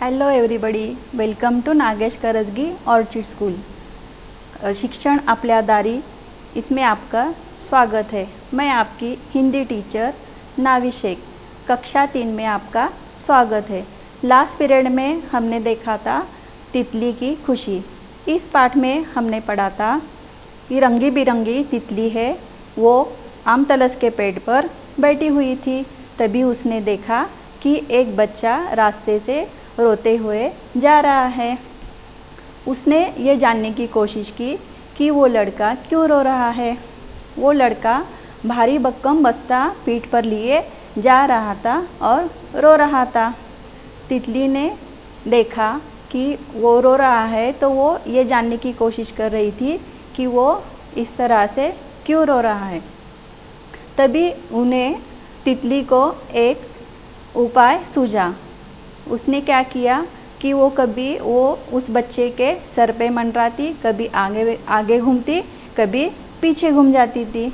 Hello everybody, welcome to Nagesh Karajagi orchid school. शिक्षण आपल्या दारी, इसमें आपका स्वागत है। मैं आपकी हिंदी टीचर नावी शेख। कक्षा 3 में आपका स्वागत है। लास्ट पीरियड में हमने देखा था तितली की खुशी। इस पाठ में हमने पढ़ा था कि रंगी बिरंगी तितली है, वो आम तलस के पेड़ पर बैठी हुई थी। तभी उसने देखा कि एक बच्चा रास्ते से रोते हुए जा रहा है। उसने ये जानने की कोशिश की कि वो लड़का क्यों रो रहा है। वो लड़का भारी भक्कम बस्ता पीठ पर लिए जा रहा था और रो रहा था। तितली ने देखा कि वो रो रहा है तो वो ये जानने की कोशिश कर रही थी कि वो इस तरह से क्यों रो रहा है। तभी उन्हें तितली को एक उपाय सूझा। उसने क्या किया कि वो कभी उस बच्चे के सर पे मंडराती, कभी आगे घूमती, कभी पीछे घूम जाती थी।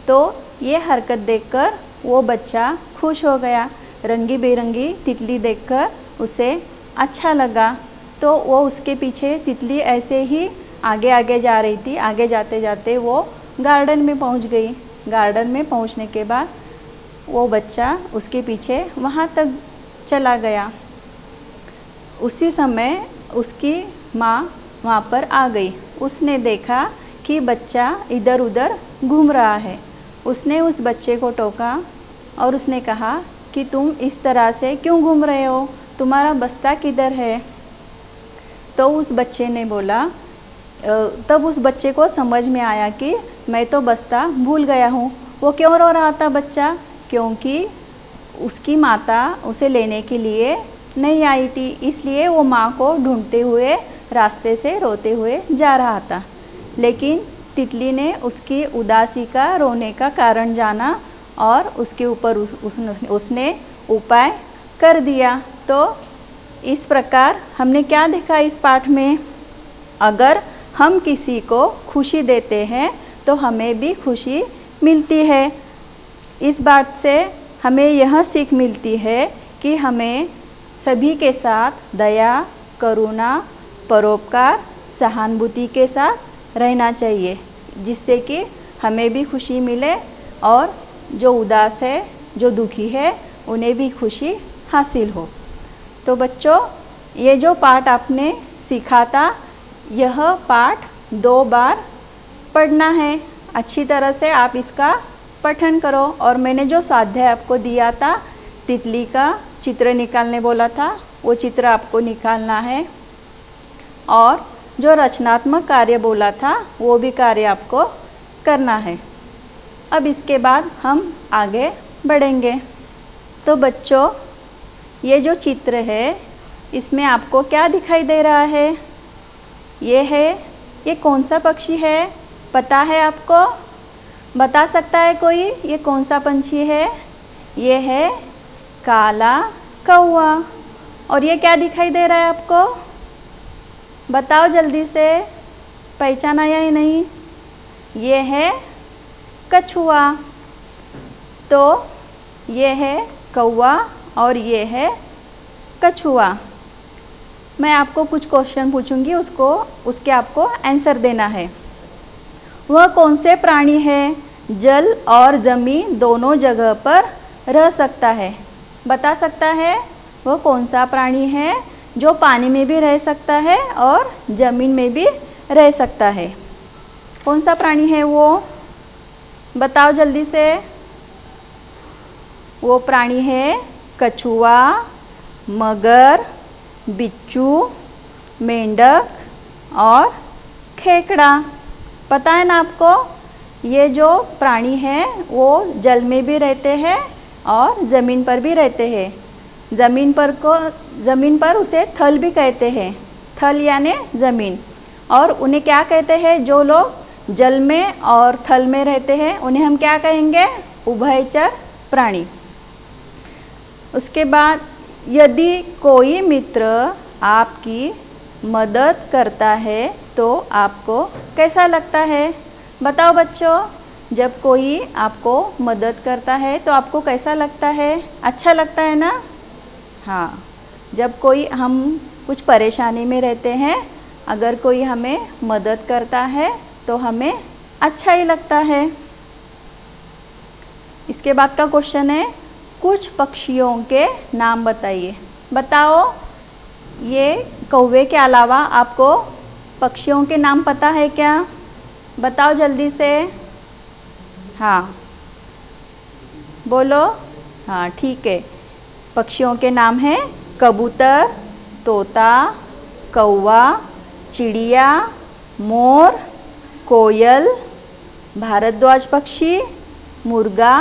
तो ये हरकत देखकर वो बच्चा खुश हो गया। रंगी बेरंगी तितली देखकर उसे अच्छा लगा। तो वो उसके पीछे तितली ऐसे ही आगे आगे जा रही थी। आगे जाते जाते वो गार्डन में पहुंच गई। गार्डन में पहुंचने के बाद वो बच्चा उसके पीछे वहाँ तक चला गया। उसी समय उसकी माँ वहाँ पर आ गई। उसने देखा कि बच्चा इधर उधर घूम रहा है। उसने उस बच्चे को टोका और उसने कहा कि तुम इस तरह से क्यों घूम रहे हो, तुम्हारा बस्ता किधर है। तो उस बच्चे ने बोला, तब उस बच्चे को समझ में आया कि मैं तो बस्ता भूल गया हूँ। वो क्यों रो रहा था बच्चा? क्योंकि उसकी माता उसे लेने के लिए नहीं आई थी, इसलिए वो माँ को ढूंढते हुए रास्ते से रोते हुए जा रहा था। लेकिन तितली ने उसकी उदासी का, रोने का कारण जाना और उसके ऊपर उसने उपाय कर दिया। तो इस प्रकार हमने क्या देखा इस पाठ में? अगर हम किसी को खुशी देते हैं तो हमें भी खुशी मिलती है। इस बात से हमें यह सीख मिलती है कि हमें सभी के साथ दया, करुणा, परोपकार, सहानुभूति के साथ रहना चाहिए, जिससे कि हमें भी खुशी मिले और जो उदास है, जो दुखी है, उन्हें भी खुशी हासिल हो। तो बच्चों, ये जो पाठ आपने सीखा था, यह पाठ 2 बार पढ़ना है। अच्छी तरह से आप इसका पठन करो। और मैंने जो स्वाध्याय आपको दिया था, तितली का चित्र निकालने बोला था, वो चित्र आपको निकालना है। और जो रचनात्मक कार्य बोला था, वो भी कार्य आपको करना है। अब इसके बाद हम आगे बढ़ेंगे। तो बच्चों, ये जो चित्र है, इसमें आपको क्या दिखाई दे रहा है? ये कौन सा पक्षी है? पता है आपको? बता सकता है कोई ये कौन सा पंछी है? ये है काला कौवा। और ये क्या दिखाई दे रहा है आपको? बताओ जल्दी से, पहचाना या नहीं? ये है कछुआ। तो ये है कौवा और ये है कछुआ। मैं आपको कुछ क्वेश्चन पूछूंगी, उसके आपको आंसर देना है। वह कौन से प्राणी है जल और ज़मीन दोनों जगह पर रह सकता है? बता सकता है वह कौन सा प्राणी है जो पानी में भी रह सकता है और ज़मीन में भी रह सकता है? कौन सा प्राणी है वो? बताओ जल्दी से। वो प्राणी है कछुआ, मगर, बिच्छू, मेंढक और खेकड़ा। पता है ना आपको? ये जो प्राणी हैं वो जल में भी रहते हैं और ज़मीन पर भी रहते हैं। ज़मीन पर उसे थल भी कहते हैं। थल यानी ज़मीन। और उन्हें क्या कहते हैं? जो लोग जल में और थल में रहते हैं, उन्हें हम क्या कहेंगे? उभयचर प्राणी। उसके बाद, यदि कोई मित्र आपकी मदद करता है तो आपको कैसा लगता है? बताओ बच्चों, जब कोई आपको मदद करता है तो आपको कैसा लगता है? अच्छा लगता है ना? हाँ। जब कोई हम कुछ परेशानी में रहते हैं, अगर कोई हमें मदद करता है तो हमें अच्छा ही लगता है। इसके बाद का क्वेश्चन है, कुछ पक्षियों के नाम बताइए। बताओ, ये कौवे के अलावा आपको पक्षियों के नाम पता है क्या? बताओ जल्दी से। हाँ बोलो। हाँ ठीक है, पक्षियों के नाम है कबूतर, तोता, कौवा, चिड़िया, मोर, कोयल, भारद्वाज पक्षी, मुर्गा,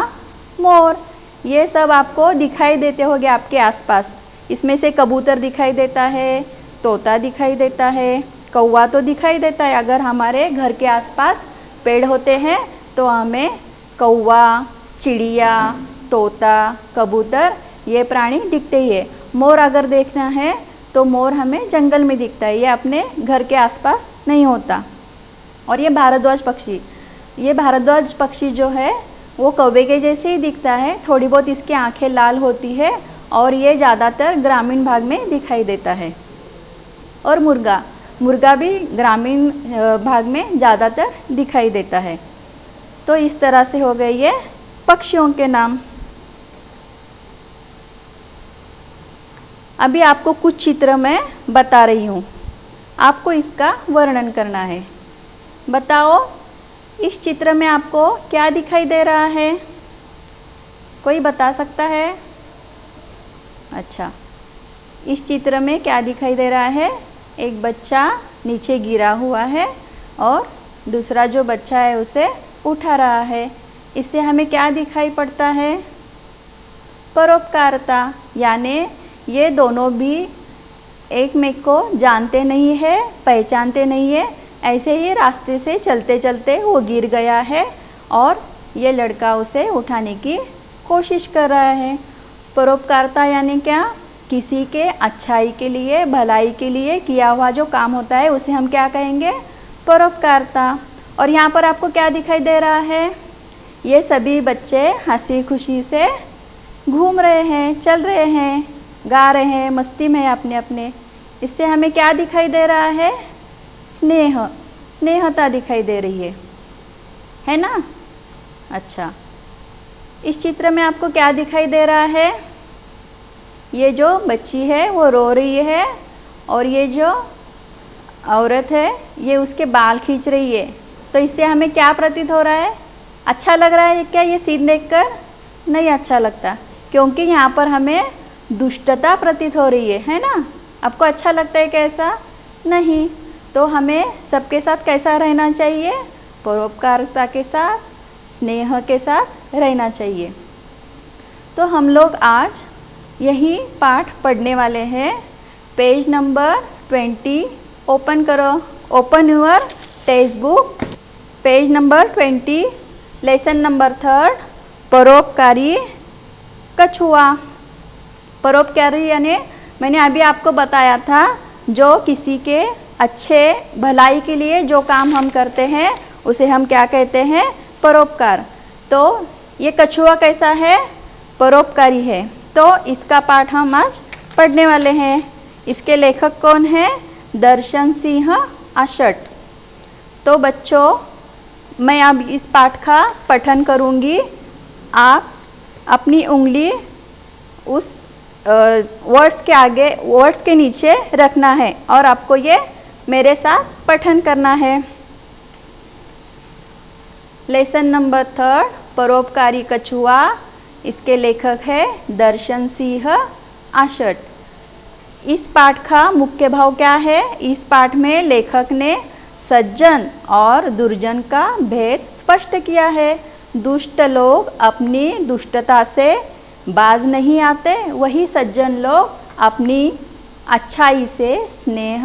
मोर। ये सब आपको दिखाई देते होंगे आपके आसपास। इसमें से कबूतर दिखाई देता है, तोता दिखाई देता है, कौवा तो दिखाई देता है। अगर हमारे घर के आसपास पेड़ होते हैं तो हमें कौवा, चिड़िया, तोता, कबूतर ये प्राणी दिखते ही है। मोर अगर देखना है तो मोर हमें जंगल में दिखता है, ये अपने घर के आसपास नहीं होता। और ये भारद्वाज पक्षी, ये भारद्वाज पक्षी जो है वो कौवे के जैसे ही दिखता है, थोड़ी बहुत इसकी आंखें लाल होती है और ये ज़्यादातर ग्रामीण भाग में दिखाई देता है। और मुर्गा, मुर्गा भी ग्रामीण भाग में ज़्यादातर दिखाई देता है। तो इस तरह से हो गए ये पक्षियों के नाम। अभी आपको कुछ चित्र मैं बता रही हूँ, आपको इसका वर्णन करना है। बताओ, इस चित्र में आपको क्या दिखाई दे रहा है? कोई बता सकता है? अच्छा, इस चित्र में क्या दिखाई दे रहा है? एक बच्चा नीचे गिरा हुआ है और दूसरा जो बच्चा है उसे उठा रहा है। इससे हमें क्या दिखाई पड़ता है? परोपकारिता, यानी ये दोनों भी एक में को जानते नहीं है, पहचानते नहीं है। ऐसे ही रास्ते से चलते चलते वो गिर गया है और ये लड़का उसे उठाने की कोशिश कर रहा है। परोपकारिता यानी क्या? किसी के अच्छाई के लिए, भलाई के लिए किया हुआ जो काम होता है उसे हम क्या कहेंगे? परोपकारिता। और यहाँ पर आपको क्या दिखाई दे रहा है? ये सभी बच्चे हंसी खुशी से घूम रहे हैं, चल रहे हैं, गा रहे हैं, मस्ती में अपने अपने। इससे हमें क्या दिखाई दे रहा है? स्नेह, स्नेहता दिखाई दे रही है ना? अच्छा, इस चित्र में आपको क्या दिखाई दे रहा है? ये जो बच्ची है वो रो रही है और ये जो औरत है ये उसके बाल खींच रही है। तो इससे हमें क्या प्रतीत हो रहा है? अच्छा लग रहा है क्या ये सीन देखकर? नहीं अच्छा लगता, क्योंकि यहाँ पर हमें दुष्टता प्रतीत हो रही है ना? आपको अच्छा लगता है कैसा? नहीं। तो हमें सबके साथ कैसा रहना चाहिए? परोपकारिता के साथ, स्नेह के साथ रहना चाहिए। तो हम लोग आज यही पाठ पढ़ने वाले हैं। पेज नंबर 20 ओपन करो। Open your text book. Page number 20, lesson number 3, परोपकारी कछुआ। परोपकारी यानी मैंने अभी आपको बताया था, जो किसी के अच्छे भलाई के लिए जो काम हम करते हैं उसे हम क्या कहते हैं? परोपकार। तो ये कछुआ कैसा है? परोपकारी है। तो इसका पाठ हम आज पढ़ने वाले हैं। इसके लेखक कौन है? दर्शन सिंह आशट। तो बच्चों, मैं अब इस पाठ का पठन करूंगी। आप अपनी उंगली उस वर्ड्स के आगे, वर्ड्स के नीचे रखना है और आपको ये मेरे साथ पठन करना है। लेसन नंबर 3, परोपकारी कछुआ। इसके लेखक है दर्शन सिंह आशट। इस पाठ का मुख्य भाव क्या है? इस पाठ में लेखक ने सज्जन और दुर्जन का भेद स्पष्ट किया है। दुष्ट लोग अपनी दुष्टता से बाज नहीं आते, वही सज्जन लोग अपनी अच्छाई से स्नेह,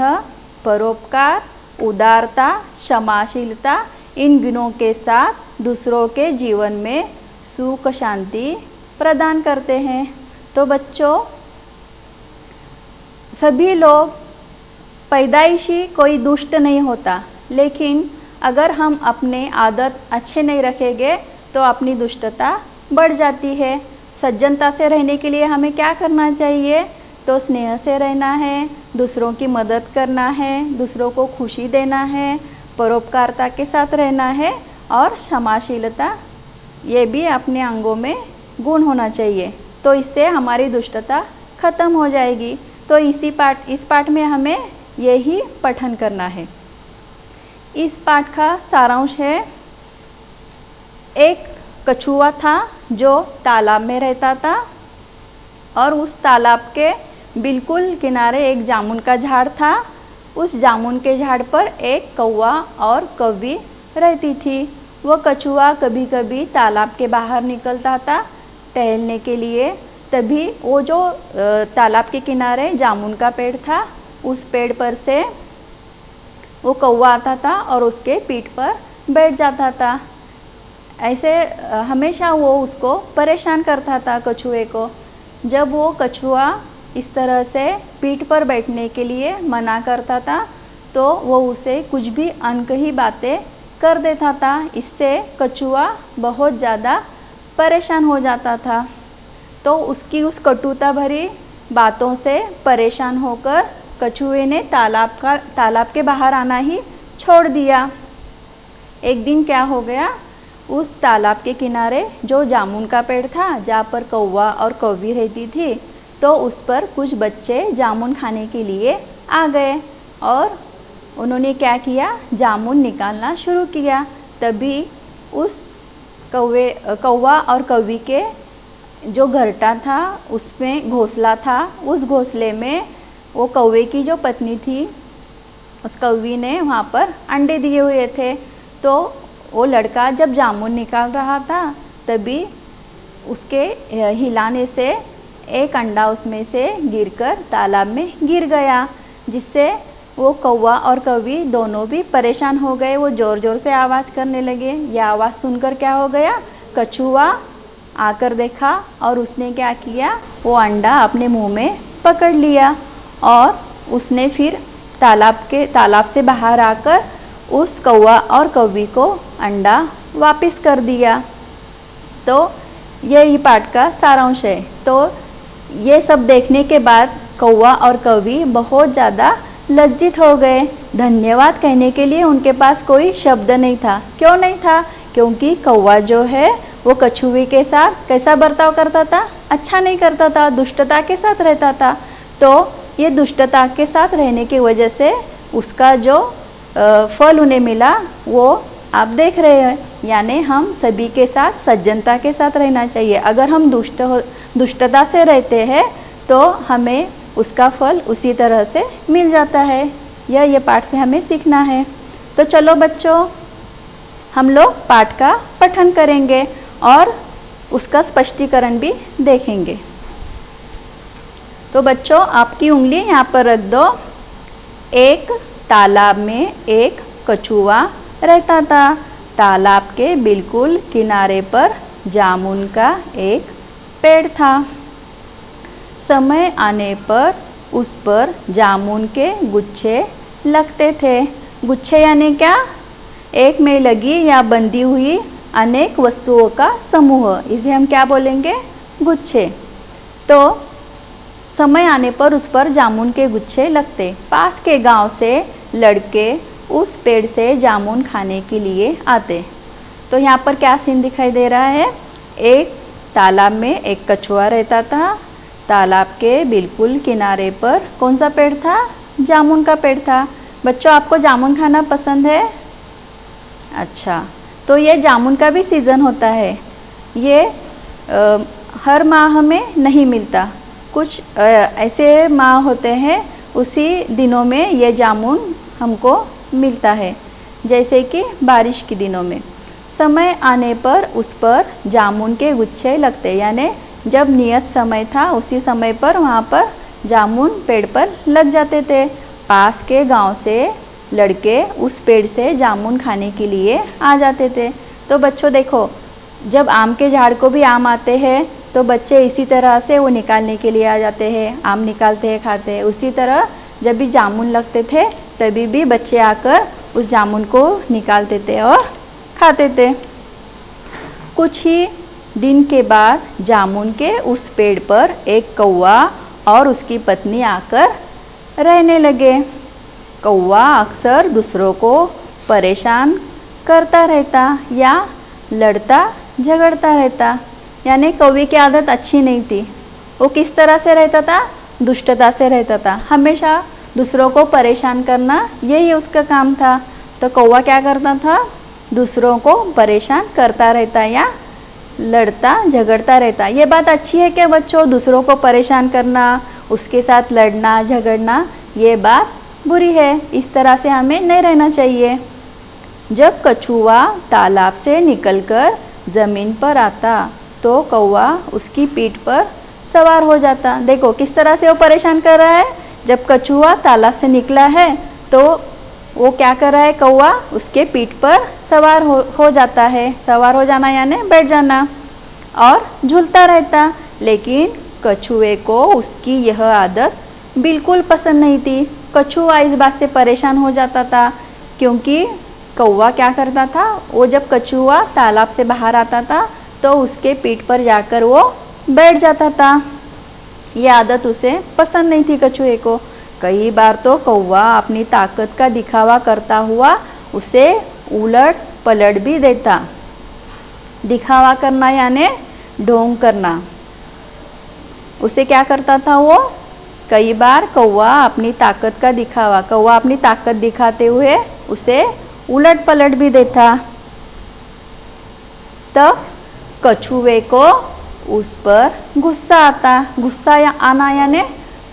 परोपकार, उदारता, क्षमाशीलता इन गुणों के साथ दूसरों के जीवन में सुख शांति प्रदान करते हैं। तो बच्चों, सभी लोग पैदाइशी कोई दुष्ट नहीं होता, लेकिन अगर हम अपने आदत अच्छे नहीं रखेंगे तो अपनी दुष्टता बढ़ जाती है। सज्जनता से रहने के लिए हमें क्या करना चाहिए? तो स्नेह से रहना है, दूसरों की मदद करना है, दूसरों को खुशी देना है, परोपकारता के साथ रहना है और क्षमाशीलता, ये भी अपने अंगों में गुण होना चाहिए। तो इससे हमारी दुष्टता खत्म हो जाएगी। तो इस पाठ में हमें यही पठन करना है। इस पाठ का सारांश है, एक कछुआ था जो तालाब में रहता था और उस तालाब के बिल्कुल किनारे एक जामुन का झाड़ था। उस जामुन के झाड़ पर एक कौवा और कौवी रहती थी। वह कछुआ कभी कभी तालाब के बाहर निकलता था टहलने के लिए। तभी वो जो तालाब के किनारे जामुन का पेड़ था, उस पेड़ पर से वो कौवा आता था और उसके पीठ पर बैठ जाता था। ऐसे हमेशा वो उसको परेशान करता था, कछुए को। जब वो कछुआ इस तरह से पीठ पर बैठने के लिए मना करता था तो वो उसे कुछ भी अनकही बातें कर देता था। इससे कछुआ बहुत ज़्यादा परेशान हो जाता था। तो उसकी उस कटुता भरी बातों से परेशान होकर कछुए ने तालाब के बाहर आना ही छोड़ दिया। एक दिन क्या हो गया, उस तालाब के किनारे जो जामुन का पेड़ था, जहाँ पर कौवा और कौवी रहती थी, तो उस पर कुछ बच्चे जामुन खाने के लिए आ गए और उन्होंने क्या किया, जामुन निकालना शुरू किया। तभी उस कौवा और कौवी के जो घरटा था, उसमें घोंसला था, उस घोंसले में वो कौवे की जो पत्नी थी, उस कौवी ने वहाँ पर अंडे दिए हुए थे। तो वो लड़का जब जामुन निकाल रहा था, तभी उसके हिलाने से एक अंडा उसमें से गिरकर तालाब में गिर गया, जिससे वो कौवा और कौवी दोनों भी परेशान हो गए। वो ज़ोर ज़ोर से आवाज़ करने लगे। यह आवाज़ सुनकर क्या हो गया, कछुआ आकर देखा और उसने क्या किया, वो अंडा अपने मुंह में पकड़ लिया और उसने फिर तालाब से बाहर आकर उस कौवा और कौवी को अंडा वापस कर दिया। तो यही पाठ का सारांश है। तो ये सब देखने के बाद कौवा और कौवी बहुत ज़्यादा लज्जित हो गए। धन्यवाद कहने के लिए उनके पास कोई शब्द नहीं था। क्यों नहीं था? क्योंकि कौवा जो है वो कछुए के साथ कैसा बर्ताव करता था, अच्छा नहीं करता था, दुष्टता के साथ रहता था। तो ये दुष्टता के साथ रहने की वजह से उसका जो फल उन्हें मिला वो आप देख रहे हैं। यानी हम सभी के साथ सज्जनता के साथ रहना चाहिए। अगर हम दुष्टता से रहते हैं तो हमें उसका फल उसी तरह से मिल जाता है। ये पाठ से हमें सीखना है। तो चलो बच्चों, हम लोग पाठ का पठन करेंगे और उसका स्पष्टीकरण भी देखेंगे। तो बच्चों, आपकी उंगली यहाँ पर रख दो। एक तालाब में एक कछुआ रहता था। तालाब के बिल्कुल किनारे पर जामुन का एक पेड़ था। समय आने पर उस पर जामुन के गुच्छे लगते थे। गुच्छे यानी क्या? एक में लगी या बंधी हुई अनेक वस्तुओं का समूह, इसे हम क्या बोलेंगे? गुच्छे। तो समय आने पर उस पर जामुन के गुच्छे लगते। पास के गांव से लड़के उस पेड़ से जामुन खाने के लिए आते। तो यहाँ पर क्या सीन दिखाई दे रहा है? एक तालाब में एक कछुआ रहता था। तालाब के बिल्कुल किनारे पर कौन सा पेड़ था? जामुन का पेड़ था। बच्चों, आपको जामुन खाना पसंद है? अच्छा, तो ये जामुन का भी सीज़न होता है। ये हर माह में नहीं मिलता। कुछ ऐसे माह होते हैं, उसी दिनों में ये जामुन हमको मिलता है, जैसे कि बारिश के दिनों में। समय आने पर उस पर जामुन के गुच्छे लगते, यानी जब नियत समय था उसी समय पर वहाँ पर जामुन पेड़ पर लग जाते थे। पास के गांव से लड़के उस पेड़ से जामुन खाने के लिए आ जाते थे। तो बच्चों देखो, जब आम के झाड़ को भी आम आते हैं तो बच्चे इसी तरह से वो निकालने के लिए आ जाते हैं, आम निकालते हैं, खाते हैं। उसी तरह जब भी जामुन लगते थे तभी भी बच्चे आकर उस जामुन को निकालते थे और खाते थे। कुछ ही दिन के बाद जामुन के उस पेड़ पर एक कौवा और उसकी पत्नी आकर रहने लगे। कौवा अक्सर दूसरों को परेशान करता रहता या लड़ता झगड़ता रहता, यानी कौवे की आदत अच्छी नहीं थी। वो किस तरह से रहता था? दुष्टता से रहता था, हमेशा दूसरों को परेशान करना यही उसका काम था। तो कौवा क्या करता था? दूसरों को परेशान करता रहता या लड़ता झगड़ता रहता। ये बात अच्छी है क्या बच्चों? दूसरों को परेशान करना, उसके साथ लड़ना झगड़ना, ये बात बुरी है। इस तरह से हमें नहीं रहना चाहिए। जब कछुआ तालाब से निकलकर ज़मीन पर आता तो कौवा उसकी पीठ पर सवार हो जाता। देखो किस तरह से वो परेशान कर रहा है। जब कछुआ तालाब से निकला है तो वो क्या कर रहा है? कौवा उसके पीठ पर सवार हो जाता है। सवार हो जाना यानी बैठ जाना और झूलता रहता। लेकिन कछुए को उसकी यह आदत बिल्कुल पसंद नहीं थी। कछुआ इस बात से परेशान हो जाता था क्योंकि कौवा क्या करता था? वो जब कछुआ तालाब से बाहर आता था तो उसके पीठ पर जाकर वो बैठ जाता था। ये आदत उसे पसंद नहीं थी कछुए को। कई बार तो कौवा अपनी ताकत का दिखावा करता हुआ उसे उलट पलट भी देता। दिखावा करना यानी ढोंग करना। उसे क्या करता था वो? कई बार कौवा अपनी ताकत दिखाते हुए उसे उलट पलट भी देता। तब कछुए को उस पर गुस्सा आता। गुस्सा आना यानी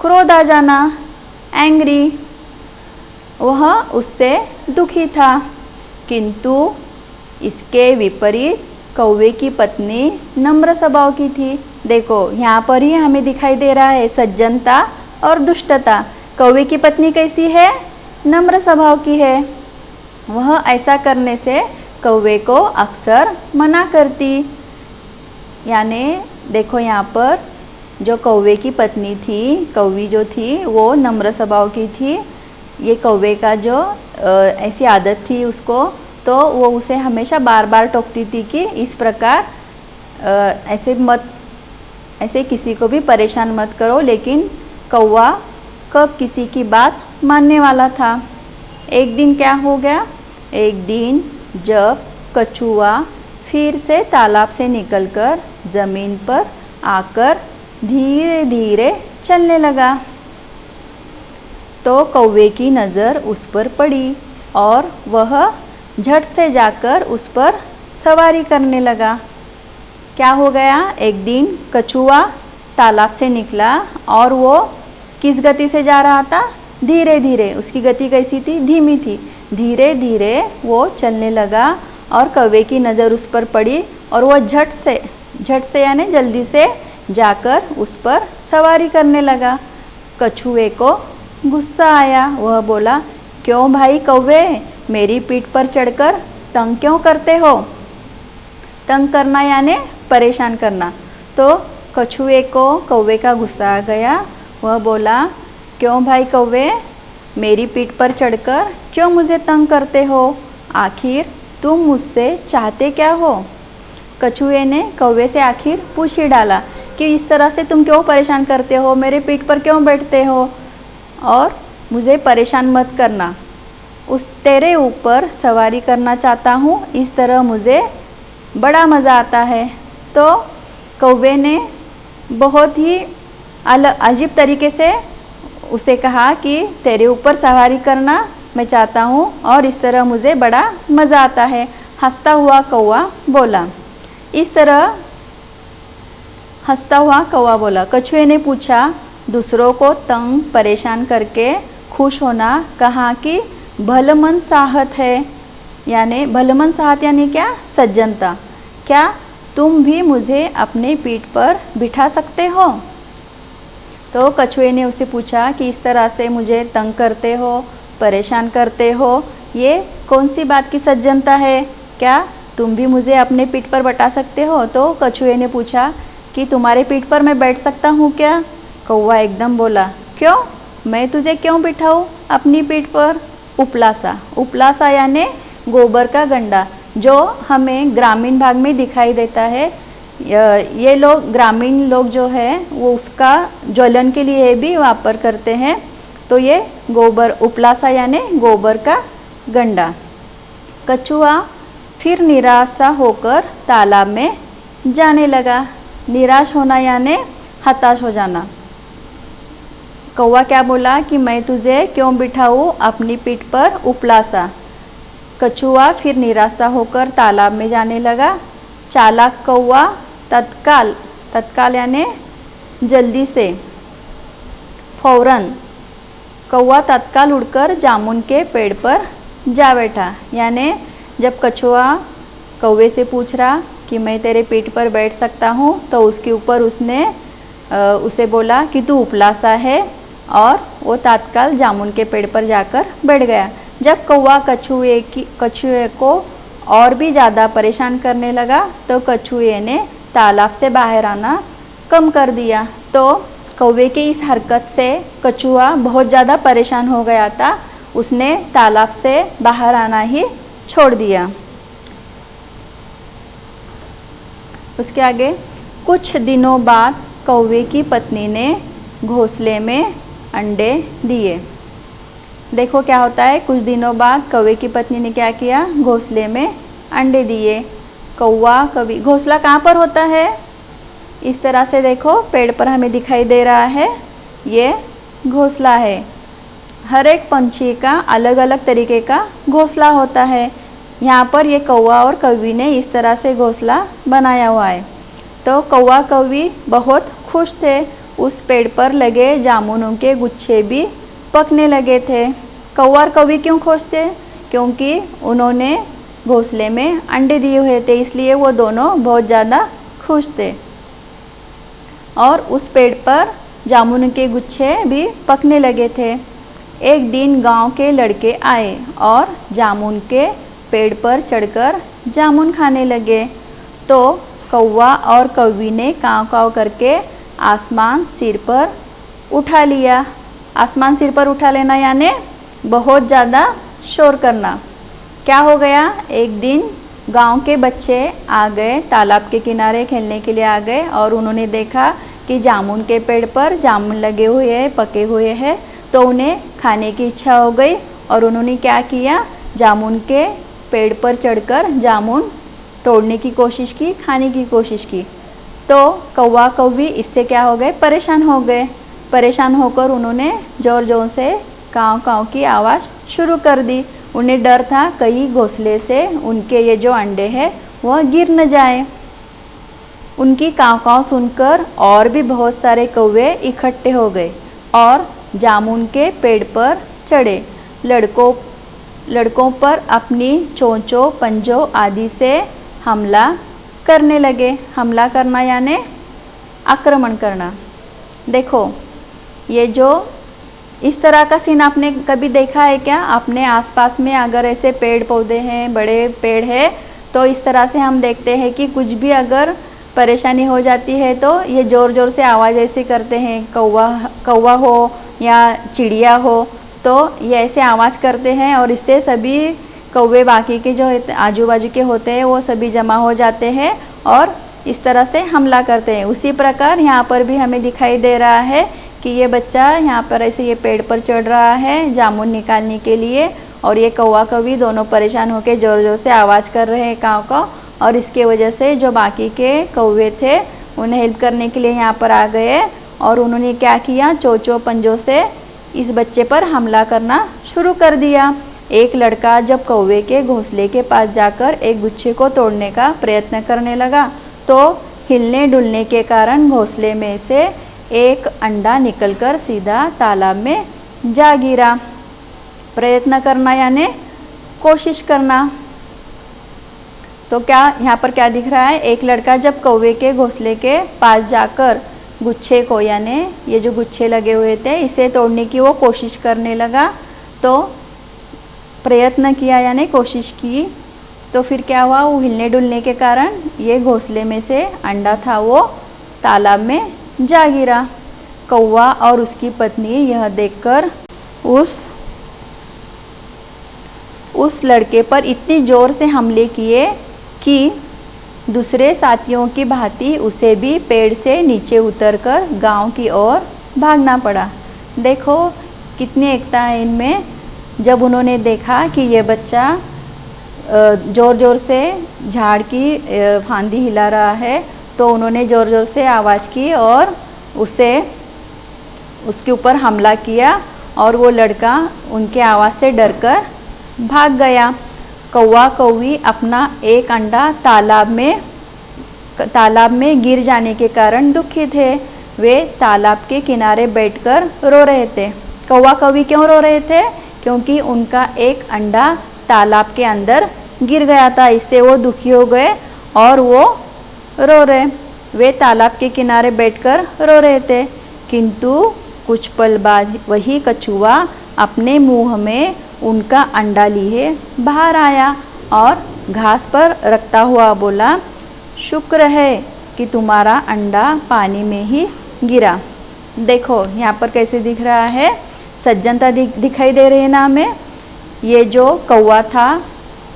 क्रोध आ जाना, एंग्री। वह उससे दुखी था। किंतु इसके विपरीत कौवे की पत्नी नम्र स्वभाव की थी। देखो यहाँ पर ही हमें दिखाई दे रहा है सज्जनता और दुष्टता। कौवे की पत्नी कैसी है? नम्र स्वभाव की है। वह ऐसा करने से कौवे को अक्सर मना करती। यानी देखो यहाँ पर जो कौवे की पत्नी थी, कौवी जो थी वो नम्र स्वभाव की थी। ये कौवे का जो ऐसी आदत थी उसको, तो वो उसे हमेशा बार बार टोकती थी कि इस प्रकार ऐसे किसी को भी परेशान मत करो। लेकिन कौवा कब किसी की बात मानने वाला था। एक दिन क्या हो गया? एक दिन जब कछुआ फिर से तालाब से निकलकर ज़मीन पर आकर धीरे धीरे चलने लगा तो कौवे की नज़र उस पर पड़ी और वह झट से जाकर उस पर सवारी करने लगा। क्या हो गया? एक दिन कछुआ तालाब से निकला और वो किस गति से जा रहा था? धीरे धीरे। उसकी गति कैसी थी? धीमी थी। धीरे धीरे वो चलने लगा और कौवे की नज़र उस पर पड़ी और वो झट से यानी जल्दी से जाकर उस पर सवारी करने लगा। कछुए को गुस्सा आया। वह बोला, क्यों भाई कौवे, मेरी पीठ पर चढ़कर तंग क्यों करते हो? तंग करना यानी परेशान करना। तो कछुए को कौवे का गुस्सा आ गया। वह बोला, क्यों भाई कौवे, मेरी पीठ पर चढ़कर क्यों मुझे तंग करते हो? आखिर तुम मुझसे चाहते क्या हो? कछुए ने कौवे से आखिर पूछ ही डाला कि इस तरह से तुम क्यों परेशान करते हो? मेरे पीठ पर क्यों बैठते हो? और मुझे परेशान मत करना। तेरे ऊपर सवारी करना चाहता हूँ। इस तरह मुझे बड़ा मज़ा आता है। तो कौवे ने बहुत ही अजीब तरीके से उसे कहा कि तेरे ऊपर सवारी करना मैं चाहता हूँ और इस तरह मुझे बड़ा मज़ा आता है। हंसता हुआ कौवा बोला। इस तरह हंसता हुआ कौवा बोला। कछुए ने पूछा, दूसरों को तंग परेशान करके खुश होना कहाँ की भलमन साहत है? यानी भलमन साहत यानी क्या? सज्जनता। क्या तुम भी मुझे अपने पीठ पर बिठा सकते हो? तो कछुए ने उसे पूछा कि इस तरह से मुझे तंग करते हो, परेशान करते हो, ये कौन सी बात की सज्जनता है? क्या तुम भी मुझे अपने पीठ पर बैठा सकते हो? तो कछुए ने पूछा कि तुम्हारे पीठ पर मैं बैठ सकता हूँ क्या? कौवा एकदम बोला, क्यों, मैं तुझे क्यों बिठाऊँ अपनी पीठ पर? उपलासा। उपलासा यानी गोबर का गंडा, जो हमें ग्रामीण भाग में दिखाई देता है। ये लोग ग्रामीण लोग जो है वो उसका ज्वलन के लिए भी वापर करते हैं। तो ये गोबर उपलासा यानी गोबर का गंडा। कछुआ फिर निराशा होकर तालाब में जाने लगा। निराश होना यानी हताश हो जाना। कौवा क्या बोला कि मैं तुझे क्यों बिठाऊं अपनी पीठ पर उपलासा। कछुआ फिर निराशा होकर तालाब में जाने लगा। चालाक कौवा तत्काल यानी जल्दी से, फौरन। कौवा तत्काल उड़कर जामुन के पेड़ पर जा बैठा। यानी जब कछुआ कौवे से पूछ रहा कि मैं तेरे पीठ पर बैठ सकता हूँ, तो उसके ऊपर उसने उसे बोला कि तू उपलासा है, और वो तत्काल जामुन के पेड़ पर जाकर बैठ गया। जब कौवा कछुए को और भी ज़्यादा परेशान करने लगा, तो कछुए ने तालाब से बाहर आना कम कर दिया। तो कौवे की इस हरकत से कछुआ बहुत ज़्यादा परेशान हो गया था। उसने तालाब से बाहर आना ही छोड़ दिया। उसके आगे, कुछ दिनों बाद कौवे की पत्नी ने घोंसले में अंडे दिए। देखो क्या होता है, कुछ दिनों बाद कौवे की पत्नी ने क्या किया, घोंसले में अंडे दिए। कौवा कभी घोंसला कहाँ पर होता है, इस तरह से देखो पेड़ पर हमें दिखाई दे रहा है, ये घोंसला है। हर एक पंछी का अलग अलग तरीके का घोंसला होता है। यहाँ पर ये कौवा और कौवी ने इस तरह से घोंसला बनाया हुआ है। तो कौवा कौवी बहुत खुश थे। उस पेड़ पर लगे जामुनों के गुच्छे भी पकने लगे थे। कौवा और कौवी क्यों खुश थे, क्योंकि उन्होंने घोंसले में अंडे दिए हुए थे, इसलिए वो दोनों बहुत ज़्यादा खुश थे। और उस पेड़ पर जामुन के गुच्छे भी पकने लगे थे। एक दिन गांव के लड़के आए और जामुन के पेड़ पर चढ़कर जामुन खाने लगे। तो कौवा और कौवी ने काँव काँव करके आसमान सिर पर उठा लिया। आसमान सिर पर उठा लेना यानी बहुत ज़्यादा शोर करना। क्या हो गया, एक दिन गांव के बच्चे आ गए, तालाब के किनारे खेलने के लिए आ गए, और उन्होंने देखा कि जामुन के पेड़ पर जामुन लगे हुए हैं, पके हुए हैं। तो उन्हें खाने की इच्छा हो गई, और उन्होंने क्या किया, जामुन के पेड़ पर चढ़कर जामुन तोड़ने की कोशिश की, खाने की कोशिश की। तो कौवा कौवी इससे क्या हो गए, परेशान हो गए। परेशान होकर उन्होंने ज़ोर ज़ोर से काँव काँव की आवाज़ शुरू कर दी। उन्हें डर था कहीं घोंसले से उनके ये जो अंडे हैं वह गिर न जाए। उनकी काँव काँव सुनकर और भी बहुत सारे कौवे इकट्ठे हो गए और जामुन के पेड़ पर चढ़े। लड़कों पर अपनी चोंचों पंजों आदि से हमला करने लगे। हमला करना यानी आक्रमण करना। देखो ये जो इस तरह का सीन आपने कभी देखा है क्या, अपने आसपास में अगर ऐसे पेड़ पौधे हैं, बड़े पेड़ है, तो इस तरह से हम देखते हैं कि कुछ भी अगर परेशानी हो जाती है तो ये ज़ोर ज़ोर से आवाज़ ऐसे करते हैं। कौवा हो या चिड़िया हो, तो ये ऐसे आवाज़ करते हैं, और इससे सभी कौवे बाकी के जो आजू बाजू के होते हैं वो सभी जमा हो जाते हैं और इस तरह से हमला करते हैं। उसी प्रकार यहाँ पर भी हमें दिखाई दे रहा है कि ये बच्चा यहाँ पर ऐसे ये पेड़ पर चढ़ रहा है जामुन निकालने के लिए, और ये कौवा कौवी दोनों परेशान होकर ज़ोर ज़ोर से आवाज़ कर रहे हैं काँव काँव, और इसके वजह से जो बाकी के कौवे थे उन्हें हेल्प करने के लिए यहाँ पर आ गए, और उन्होंने क्या किया, चोंचों पंजों से इस बच्चे पर हमला करना शुरू कर दिया। एक लड़का जब कौवे के घोंसले के पास जाकर एक गुच्छे को तोड़ने का प्रयत्न करने लगा, तो हिलने डुलने के कारण घोंसले में से एक अंडा निकलकर सीधा तालाब में जा गिरा। प्रयत्न करना यानी कोशिश करना। तो क्या यहाँ पर क्या दिख रहा है, एक लड़का जब कौवे के घोंसले के पास जाकर गुच्छे को यानी ये जो गुच्छे लगे हुए थे इसे तोड़ने की वो कोशिश करने लगा। तो प्रयत्न किया यानी कोशिश की, तो फिर क्या हुआ, वो हिलने डुलने के कारण ये घोंसले में से अंडा था वो तालाब में जा गिरा। कौवा और उसकी पत्नी यह देखकर उस लड़के पर इतनी ज़ोर से हमले किए कि दूसरे साथियों की भांति उसे भी पेड़ से नीचे उतरकर गांव की ओर भागना पड़ा। देखो कितनी एकता है इनमें। जब उन्होंने देखा कि ये बच्चा ज़ोर ज़ोर से झाड़ की फांदी हिला रहा है, तो उन्होंने ज़ोर ज़ोर से आवाज़ की और उसके ऊपर हमला किया और वो लड़का उनके आवाज़ से डरकर भाग गया। कौवा कौवी अपना एक अंडा तालाब में गिर जाने के कारण दुखी थे। वे तालाब के किनारे बैठकर रो रहे थे। कौवा कौवी क्यों रो रहे थे? क्योंकि उनका एक अंडा तालाब के अंदर गिर गया था, इससे वो दुखी हो गए और वो रो रहे। वे तालाब के किनारे बैठकर रो रहे थे, किंतु कुछ पल बाद वही कछुआ अपने मुंह में उनका अंडा लिए बाहर आया और घास पर रखता हुआ बोला, शुक्र है कि तुम्हारा अंडा पानी में ही गिरा। देखो यहाँ पर कैसे दिख रहा है, सज्जनता दिखाई दे रही है ना हमें। ये जो कौवा था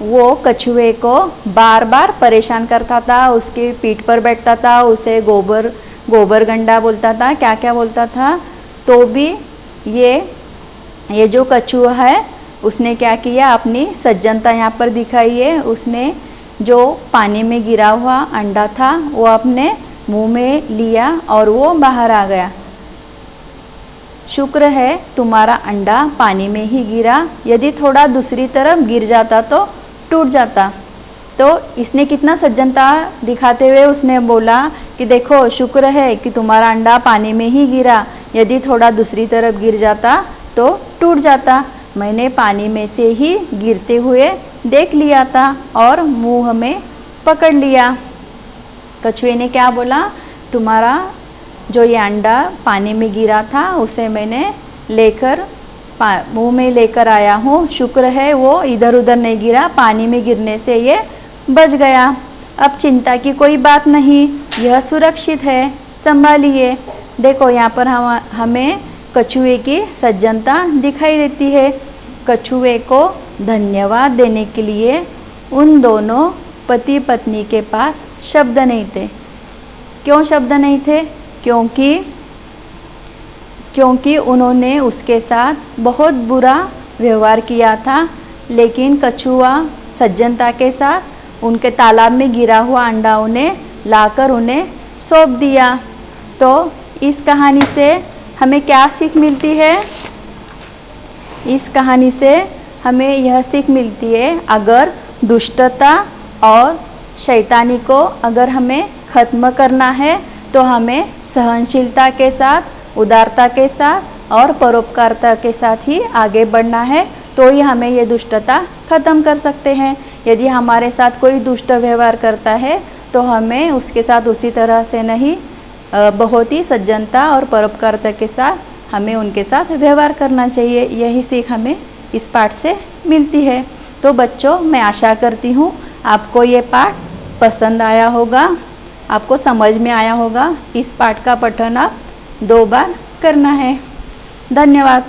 वो कछुए को बार बार परेशान करता था, उसकी पीठ पर बैठता था, उसे गोबर गंडा बोलता था, क्या क्या बोलता था। तो भी ये जो कछुआ है उसने क्या किया, अपनी सज्जनता यहाँ पर दिखाई है। उसने जो पानी में गिरा हुआ अंडा था वो अपने मुंह में लिया और वो बाहर आ गया। शुक्र है तुम्हारा अंडा पानी में ही गिरा, यदि थोड़ा दूसरी तरफ गिर जाता तो टूट जाता। तो इसने कितना सज्जनता दिखाते हुए उसने बोला कि देखो शुक्र है कि तुम्हारा अंडा पानी में ही गिरा, यदि थोड़ा दूसरी तरफ गिर जाता तो टूट जाता। मैंने पानी में से ही गिरते हुए देख लिया था और मुंह में पकड़ लिया। कछुए ने क्या बोला, तुम्हारा जो ये अंडा पानी में गिरा था उसे मैंने लेकर मुंह में लेकर आया हूँ। शुक्र है वो इधर उधर नहीं गिरा, पानी में गिरने से ये बच गया। अब चिंता की कोई बात नहीं, यह सुरक्षित है, संभालिए। देखो यहाँ पर हमें कछुए की सज्जनता दिखाई देती है। कछुए को धन्यवाद देने के लिए उन दोनों पति पत्नी के पास शब्द नहीं थे। क्यों शब्द नहीं थे? क्योंकि उन्होंने उसके साथ बहुत बुरा व्यवहार किया था, लेकिन कछुआ सज्जनता के साथ उनके तालाब में गिरा हुआ अंडा उन्हें लाकर उन्हें सौंप दिया। तो इस कहानी से हमें क्या सीख मिलती है? इस कहानी से हमें यह सीख मिलती है, अगर दुष्टता और शैतानी को अगर हमें ख़त्म करना है तो हमें सहनशीलता के साथ, उदारता के साथ और परोपकारता के साथ ही आगे बढ़ना है, तो ही हमें ये दुष्टता ख़त्म कर सकते हैं। यदि हमारे साथ कोई दुष्ट व्यवहार करता है तो हमें उसके साथ उसी तरह से नहीं, बहुत ही सज्जनता और परोपकारता के साथ हमें उनके साथ व्यवहार करना चाहिए। यही सीख हमें इस पाठ से मिलती है। तो बच्चों, मैं आशा करती हूँ आपको ये पाठ पसंद आया होगा, आपको समझ में आया होगा। इस पाठ का पठन आप 2 बार करना है। धन्यवाद।